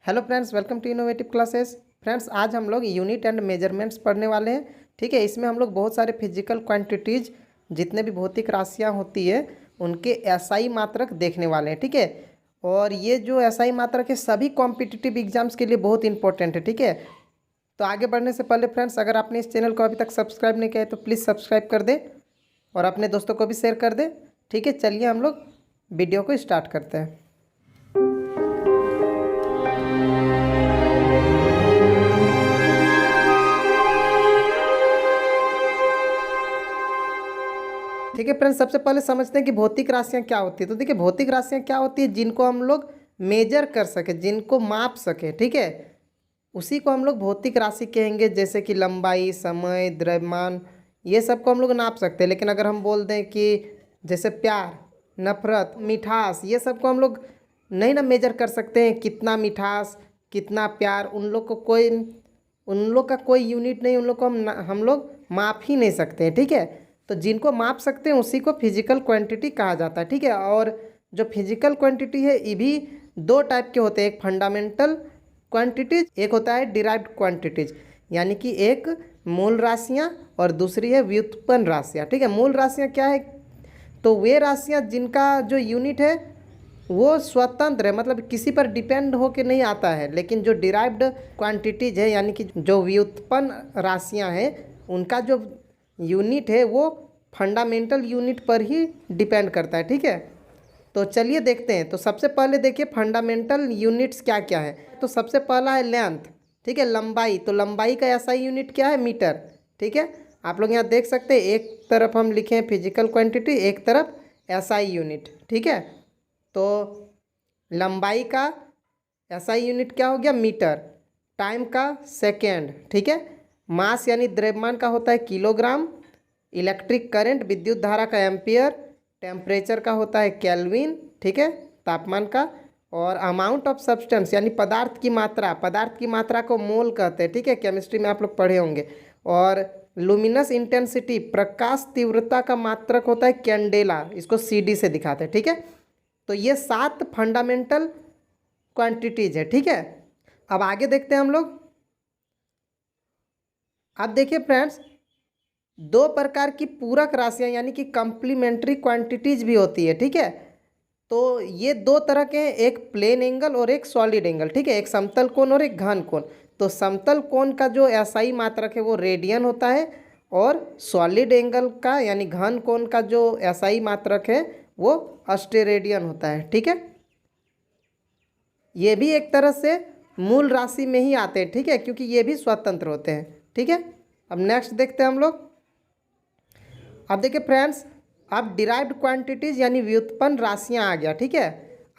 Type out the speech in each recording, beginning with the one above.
Hello friends, welcome to innovative classes. Friends, आज हम लोग यूनिट एंड मेजरमेंट्स पढ़ने वाले हैं। ठीक है, इसमें हम लोग बहुत सारे फिजिकल क्वांटिटीज, जितने भी भौतिक राशियां होती है, उनके एसआई मात्रक देखने वाले हैं। ठीक है, और ये जो एसआई मात्रक है सभी कॉम्पिटिटिव एग्जाम्स के लिए बहुत इंपॉर्टेंट है। ठीक है, तो आगे बढ़ने से पहले फ्रेंड्स, अगर आपने इस चैनल को अभी तक सब्सक्राइब नहीं किया है तो प्लीज़ सब्सक्राइब कर दें और अपने दोस्तों को भी शेयर कर दें। ठीक है, चलिए हम लोग वीडियो को स्टार्ट करते हैं। ठीक है फ्रेंड्स, सबसे पहले समझते हैं कि भौतिक राशियाँ क्या होती है। तो देखिए, भौतिक राशियाँ क्या होती है, जिनको हम लोग मेजर कर सके, जिनको माप सके। ठीक है, उसी को हम लोग भौतिक राशि कहेंगे। जैसे कि लंबाई, समय, द्रव्यमान, ये सब को हम लोग नाप सकते हैं। लेकिन अगर हम बोल दें कि जैसे प्यार, नफरत, मिठास, ये सब को हम लोग नहीं ना मेजर कर सकते हैं। कितना मिठास, कितना प्यार, उन लोग का कोई यूनिट नहीं, उन लोग को हम लोग माप ही नहीं सकते हैं। ठीक है, तो जिनको माप सकते हैं उसी को फिजिकल क्वांटिटी कहा जाता है। ठीक है, और जो फिजिकल क्वांटिटी है ये भी दो टाइप के होते हैं। एक फंडामेंटल क्वांटिटीज, एक होता है डिराइव्ड क्वांटिटीज, यानी कि एक मूल राशियाँ और दूसरी है व्युत्पन्न राशियाँ। ठीक है, मूल राशियाँ क्या है, तो वे राशियाँ जिनका जो यूनिट है वो स्वतंत्र है, मतलब किसी पर डिपेंड होके नहीं आता है। लेकिन जो डिराइव्ड क्वांटिटीज है, यानी कि जो व्युत्पन्न राशियाँ हैं, उनका जो यूनिट है वो फंडामेंटल यूनिट पर ही डिपेंड करता है। ठीक है, तो चलिए देखते हैं। तो सबसे पहले देखिए फंडामेंटल यूनिट्स क्या क्या है। तो सबसे पहला है लेंथ। ठीक है, लंबाई। तो लंबाई का ऐसा यूनिट क्या है, मीटर। ठीक है, आप लोग यहाँ देख सकते हैं, एक तरफ हम लिखे हैं फिजिकल क्वांटिटी, एक तरफ एसआई यूनिट। ठीक है, तो लंबाई का एसआई यूनिट क्या हो गया, मीटर। टाइम का सेकेंड। ठीक है, मास यानी द्रव्यमान का होता है किलोग्राम। इलेक्ट्रिक करंट, विद्युत धारा का एम्पियर। टेम्परेचर का होता है केल्विन। ठीक है, तापमान का। और अमाउंट ऑफ सब्सटेंस यानी पदार्थ की मात्रा, पदार्थ की मात्रा को मोल कहते हैं। ठीक है, केमिस्ट्री में आप लोग पढ़े होंगे। और लुमिनस इंटेंसिटी, प्रकाश तीव्रता का मात्रक होता है कैंडेला, इसको सीडी से दिखाते हैं। ठीक है, तो ये 7 फंडामेंटल क्वांटिटीज है। ठीक है, अब आगे देखते हैं हम लोग। अब देखिए फ्रेंड्स, दो प्रकार की पूरक राशियां यानी कि कंप्लीमेंट्री क्वांटिटीज भी होती है। ठीक है, तो ये दो तरह के हैं, एक प्लेन एंगल और एक सॉलिड एंगल। ठीक है, एक समतल कोण और एक घन कोण। तो समतल कोण का जो एसआई मात्रक है वो रेडियन होता है, और सॉलिड एंगल का यानी घन कोण का जो एसआई मात्रक है वो अस्टेरेडियन होता है। ठीक है, ये भी एक तरह से मूल राशि में ही आते हैं। ठीक है, क्योंकि ये भी स्वतंत्र होते हैं। ठीक है, अब नेक्स्ट देखते हैं हम लोग। अब देखिए फ्रेंड्स, अब डिराइव्ड क्वांटिटीज यानी व्युत्पन्न राशियां आ गया। ठीक है,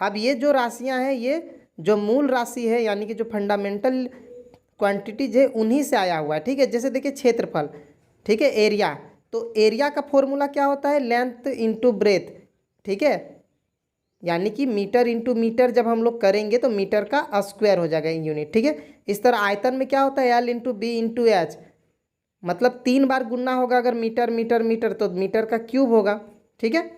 अब ये जो राशियां हैं ये जो मूल राशि है यानी कि जो फंडामेंटल क्वांटिटीज है उन्हीं से आया हुआ है। ठीक है, जैसे देखिए क्षेत्रफल। ठीक है, एरिया। तो एरिया का फॉर्मूला क्या होता है, लेंथ इंटू ब्रेथ। ठीक है, यानी कि मीटर इंटू मीटर जब हम लोग करेंगे तो मीटर का स्क्वायर हो जाएगा यूनिट। ठीक है, इस तरह आयतन में क्या होता है, L into B into H, मतलब 3 बार गुना होगा अगर मीटर मीटर मीटर तो मीटर का क्यूब होगा। ठीक है,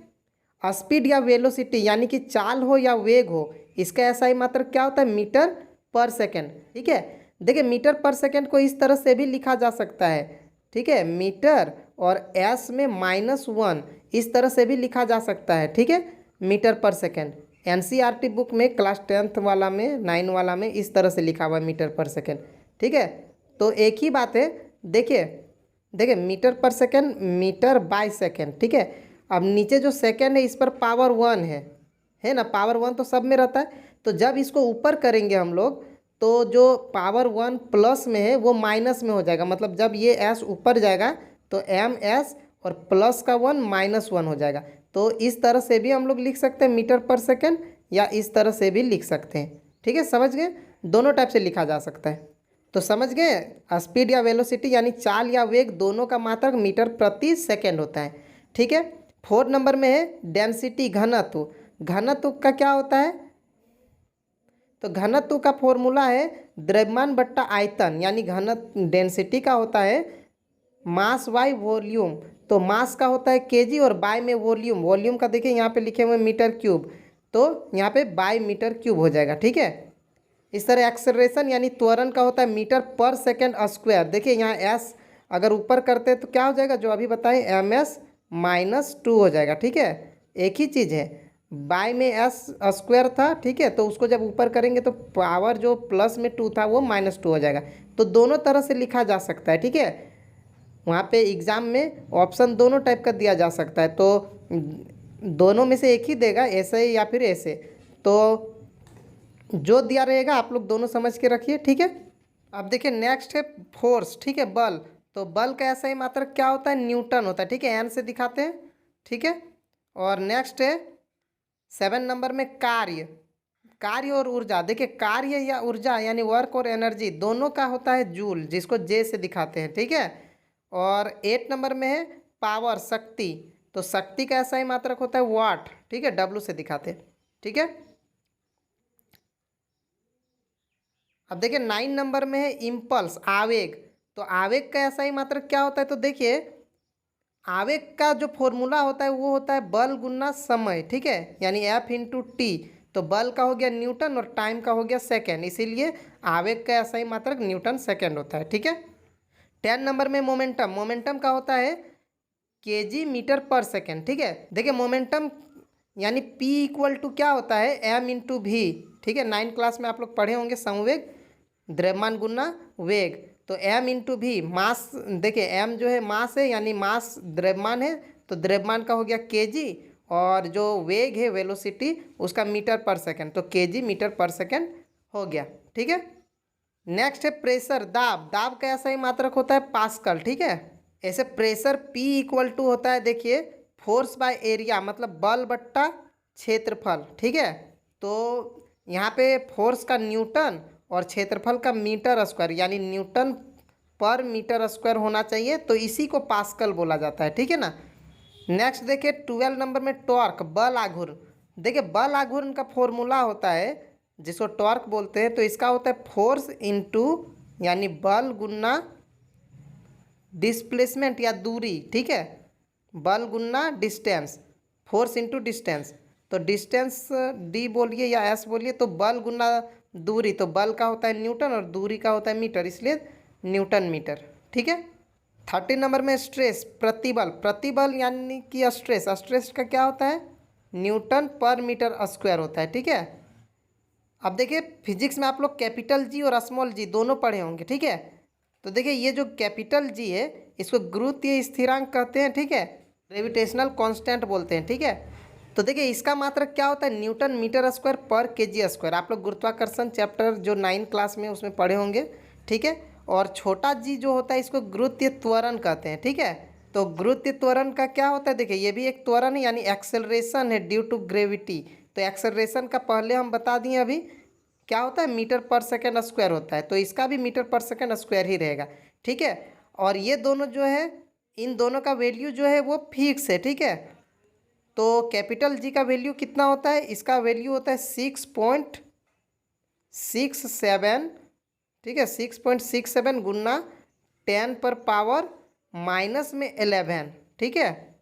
स्पीड या वेलोसिटी यानी कि चाल हो या वेग हो, इसका ऐसा ही मात्रक क्या होता है, मीटर पर सेकेंड। ठीक है, देखिए मीटर पर सेकेंड को इस तरह से भी लिखा जा सकता है। ठीक है, मीटर और एस में -1 इस तरह से भी लिखा जा सकता है। ठीक है, मीटर पर सेकेंड। एनसीईआरटी बुक में क्लास 10th वाला में 9 वाला में इस तरह से लिखा हुआ है मीटर पर सेकेंड। ठीक है, तो एक ही बात है। देखिए देखिए मीटर पर सेकेंड, मीटर बाय सेकेंड। ठीक है, अब नीचे जो सेकेंड है इस पर पावर 1 है ना, पावर 1 तो सब में रहता है। तो जब इसको ऊपर करेंगे हम लोग तो जो पावर 1 प्लस में है वो माइनस में हो जाएगा। मतलब जब ये एस ऊपर जाएगा तो एम एस और प्लस का 1 -1 हो जाएगा। तो इस तरह से भी हम लोग लिख सकते हैं मीटर पर सेकेंड, या इस तरह से भी लिख सकते हैं। ठीक है, समझ गए, दोनों टाइप से लिखा जा सकता है। तो समझ गए, स्पीड या वेलोसिटी यानी चाल या वेग दोनों का मात्रक मीटर प्रति सेकेंड होता है। ठीक है, 4 नंबर में है डेंसिटी, घनत्व। घनत्व का क्या होता है, तो घनत्व का फॉर्मूला है द्रव्यमान बट्टा आयतन, यानी घनत्व डेंसिटी का होता है मास बाय वॉल्यूम। तो मास का होता है केजी और बाय में वॉल्यूम। वॉल्यूम का देखिए यहाँ पे लिखे हुए मीटर क्यूब, तो यहाँ पे बाय मीटर क्यूब हो जाएगा। ठीक है, इस तरह एक्सेलरेशन यानी त्वरण का होता है मीटर पर सेकेंड स्क्वायर। देखिए यहाँ एस अगर ऊपर करते हैं तो क्या हो जाएगा, जो अभी बताएं ms-2 हो जाएगा। ठीक है, एक ही चीज़ है, बाय में एस स्क्वायर था, ठीक है, तो उसको जब ऊपर करेंगे तो पावर जो प्लस में 2 था वो -2 हो जाएगा। तो दोनों तरह से लिखा जा सकता है। ठीक है, वहाँ पे एग्ज़ाम में ऑप्शन दोनों टाइप का दिया जा सकता है, तो दोनों में से एक ही देगा, ऐसे या फिर ऐसे। तो जो दिया रहेगा आप लोग दोनों समझ के रखिए। ठीक है, अब देखिए नेक्स्ट है फोर्स। ठीक है, बल। तो बल का ऐसा ही मात्रक क्या होता है, न्यूटन होता है। ठीक है, एन से दिखाते हैं। ठीक है, और नेक्स्ट है 7 नंबर में कार्य। कार्य और ऊर्जा। देखिए कार्य या ऊर्जा यानी वर्क और एनर्जी दोनों का होता है जूल, जिसको जे से दिखाते हैं। ठीक है, और 8 नंबर में है पावर, शक्ति। तो शक्ति का ऐसा ही मात्रक होता है वाट। ठीक है, डब्लू से दिखाते हैं। ठीक है, अब देखिए 9 नंबर में है इम्पल्स, आवेग। तो आवेग का ऐसा ही मात्रक क्या होता है, तो देखिए आवेग का जो फॉर्मूला होता है वो होता है बल गुना समय। ठीक है, यानी F×T। तो बल का हो गया न्यूटन और टाइम का हो गया सेकेंड, इसीलिए आवेग का ऐसा ही मात्रक न्यूटन सेकेंड होता है। ठीक है, 10 नंबर में मोमेंटम। मोमेंटम का होता है kg मीटर पर सेकेंड। ठीक है, देखिए मोमेंटम यानी P इक्वल टू क्या होता है, m×v। ठीक है, 9 क्लास में आप लोग पढ़े होंगे, संवेग द्रव्यमान गुना वेग। तो m×v मास। देखिए m जो है मास है, यानी मास द्रव्यमान है, तो द्रव्यमान का हो गया kg, और जो वेग है वेलोसिटी उसका मीटर पर सेकेंड, तो kg मीटर पर सेकेंड हो गया। ठीक है, नेक्स्ट है प्रेशर, दाब। दाब का ऐसा ही मात्रक होता है पास्कल। ठीक है, ऐसे प्रेशर P इक्वल टू होता है, देखिए फोर्स बाय एरिया, मतलब बल बट्टा क्षेत्रफल। ठीक है, तो यहाँ पे फोर्स का न्यूटन और क्षेत्रफल का मीटर स्क्वायर, यानी न्यूटन पर मीटर स्क्वायर होना चाहिए, तो इसी को पास्कल बोला जाता है। ठीक है ना। नेक्स्ट देखिए 12 नंबर में टॉर्क, बल आघूर्ण। देखिए बल आघूर्ण का फॉर्मूला होता है, जिसको टॉर्क बोलते हैं, तो इसका होता है फोर्स इनटू यानी बल गुना डिस्प्लेसमेंट या दूरी। ठीक है, बल गुना डिस्टेंस, फोर्स इनटू डिस्टेंस। तो डिस्टेंस डी बोलिए या एस बोलिए, तो बल गुना दूरी, तो बल का होता है न्यूटन और दूरी का होता है मीटर, इसलिए न्यूटन मीटर। ठीक है, 13 नंबर में स्ट्रेस, प्रतिबल। प्रतिबल यानी कि स्ट्रेस, स्ट्रेस का क्या होता है, न्यूटन पर मीटर स्क्वायर होता है। ठीक है, अब देखिए फिजिक्स में आप लोग कैपिटल जी और स्मॉल जी दोनों पढ़े होंगे। ठीक है, तो देखिए ये जो कैपिटल जी है इसको गुरुत्वीय स्थिरांक कहते हैं। ठीक है, ग्रेविटेशनल कांस्टेंट बोलते हैं। ठीक है, तो देखिए इसका मात्रक क्या होता है, न्यूटन मीटर स्क्वायर पर केजी स्क्वायर। आप लोग गुरुत्वाकर्षण चैप्टर जो 9 क्लास में उसमें पढ़े होंगे। ठीक है, और छोटा जी जो होता है इसको गुरुत्वीय त्वरण कहते हैं। ठीक है, तो गुरुत्वीय त्वरण का क्या होता है, देखिए ये भी एक त्वरण है, यानी एक्सेलरेशन है ड्यू टू ग्रेविटी। तो एक्सेलरेशन का पहले हम बता दिए अभी क्या होता है, मीटर पर सेकेंड स्क्वायर होता है, तो इसका भी मीटर पर सेकेंड स्क्वायर ही रहेगा। ठीक है, और ये दोनों जो है, इन दोनों का वैल्यू जो है वो फिक्स है। ठीक है, तो कैपिटल जी का वैल्यू कितना होता है, इसका वैल्यू होता है 6.67। ठीक है, 6.67 गुना 10 पर पावर -11। ठीक है,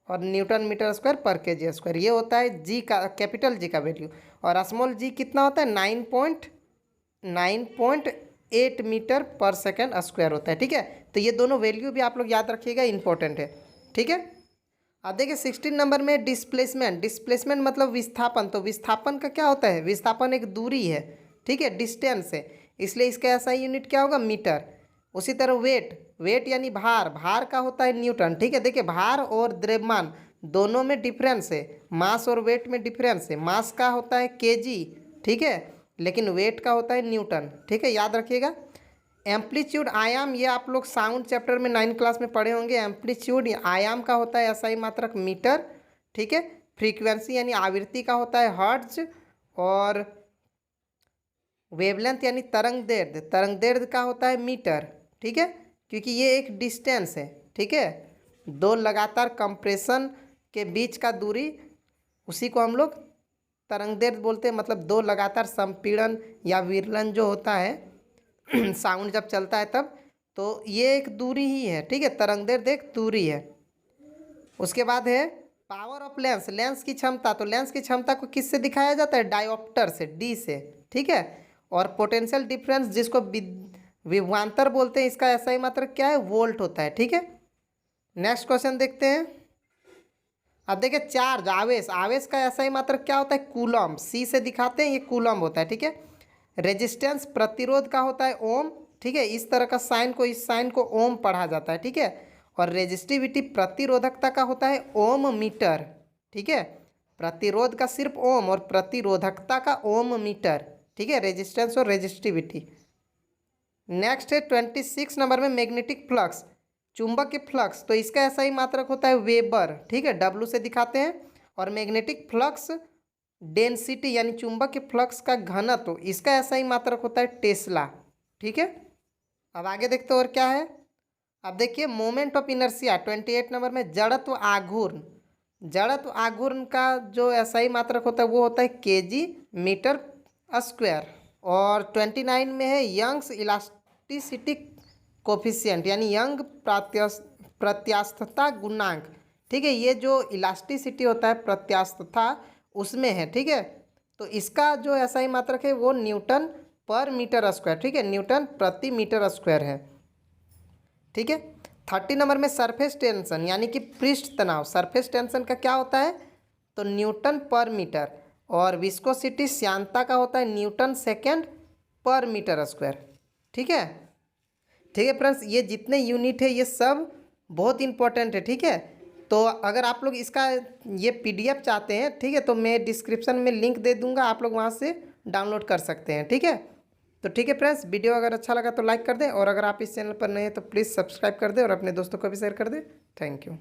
और न्यूटन मीटर स्क्वायर पर केजी स्क्वायर, ये होता है जी का, कैपिटल जी का वैल्यू। और स्मॉल जी कितना होता है, 9.8 मीटर पर सेकेंड स्क्वायर होता है। ठीक है, तो ये दोनों वैल्यू भी आप लोग याद रखिएगा, इंपॉर्टेंट है। ठीक है, अब देखिए 16 नंबर में डिस्प्लेसमेंट। डिस्प्लेसमेंट मतलब विस्थापन। तो विस्थापन का क्या होता है, विस्थापन एक दूरी है। ठीक है, डिस्टेंस है, इसलिए इसका ऐसा यूनिट क्या होगा, मीटर। उसी तरह वेट, वेट यानी भार, भार का होता है न्यूटन। ठीक है, देखिए भार और द्रव्यमान दोनों में डिफरेंस है, मास और वेट में डिफरेंस है। मास का होता है केजी, ठीक है, लेकिन वेट का होता है न्यूटन। ठीक है, याद रखिएगा। एम्पलीट्यूड, आयाम, ये आप लोग साउंड चैप्टर में 9 क्लास में पढ़े होंगे। एम्पलीट्यूड आयाम का होता है ऐसा ही मात्रक मीटर। ठीक है, फ्रीक्वेंसी यानी आवृत्ति का होता है हर्ट्ज, और वेवलेंथ यानी तरंग दैर्ध्य, तरंग दैर्ध्य का होता है मीटर। ठीक है, क्योंकि ये एक डिस्टेंस है। ठीक है, दो लगातार कंप्रेशन के बीच का दूरी, उसी को हम लोग तरंग दैर्ध्य बोलते हैं, मतलब दो लगातार संपीड़न या विरलन जो होता है साउंड जब चलता है तब, तो ये एक दूरी ही है। ठीक है, तरंग दैर्ध्य एक दूरी है। उसके बाद है पावर ऑफ लेंस, लेंस की क्षमता। तो लेंस की क्षमता को किससे दिखाया जाता है, डायोप्टर से, डी से। ठीक है, और पोटेंशियल डिफरेंस जिसको विभवांतर बोलते हैं, इसका SI मात्रक क्या है? वोल्ट होता है। ठीक है, नेक्स्ट क्वेश्चन देखते हैं। अब देखिए चार्ज, आवेश, आवेश का SI मात्रक क्या होता है? कूलम। C से दिखाते हैं, ये कूलम होता है। ठीक है, रेजिस्टेंस, प्रतिरोध का होता है ओम। ठीक है, इस तरह का साइन को, इस साइन को ओम पढ़ा जाता है। ठीक है, और रेजिस्टिविटी, प्रतिरोधकता का होता है ओम मीटर। ठीक है, प्रतिरोध का सिर्फ ओम और प्रतिरोधकता का ओम मीटर। ठीक है, रेजिस्टेंस और रेजिस्टिविटी। नेक्स्ट है 26 नंबर में मैग्नेटिक फ्लक्स, चुंबक के फ्लक्स, तो इसका SI मात्रक होता है वेबर। ठीक है, W से दिखाते हैं। और मैग्नेटिक फ्लक्स डेंसिटी यानी चुंबक के फ्लक्स का घनत्व, तो इसका SI मात्रक होता है टेस्ला। ठीक है, अब आगे देखते हैं और क्या है। अब देखिए मोमेंट ऑफ इनर्शिया 28 नंबर में, जड़त्व आघूर्ण, जड़त्व आघूर्ण का जो SI मात्रक होता है वो होता है kg मीटर स्क्वायर। और 29 में है यंग्स इलास्टिसिटी कोफिशिएंट यानी यंग प्रत्यास्थता गुणांक। ठीक है, ये जो इलास्टिसिटी होता है प्रत्यास्थता उसमें है। ठीक है, तो इसका जो SI मात्रक है वो न्यूटन पर मीटर स्क्वायर। ठीक है, न्यूटन प्रति मीटर स्क्वायर है। ठीक है, 30 नंबर में सरफेस टेंशन यानी कि पृष्ठ तनाव, सरफेस टेंशन का क्या होता है? तो न्यूटन पर मीटर। और विस्कोसिटी, श्यानता का होता है न्यूटन सेकेंड पर मीटर स्क्वायर। ठीक है, ठीक है फ्रेंड्स, ये जितने यूनिट है ये सब बहुत इंपॉर्टेंट है। ठीक है, तो अगर आप लोग इसका ये PDF चाहते हैं, ठीक है, तो मैं डिस्क्रिप्शन में लिंक दे दूंगा, आप लोग वहाँ से डाउनलोड कर सकते हैं। ठीक है, तो ठीक है फ्रेंड्स, वीडियो अगर अच्छा लगा तो लाइक कर दें, और अगर आप इस चैनल पर नए हैं तो प्लीज़ सब्सक्राइब कर दें और अपने दोस्तों को भी शेयर कर दें। Thank you.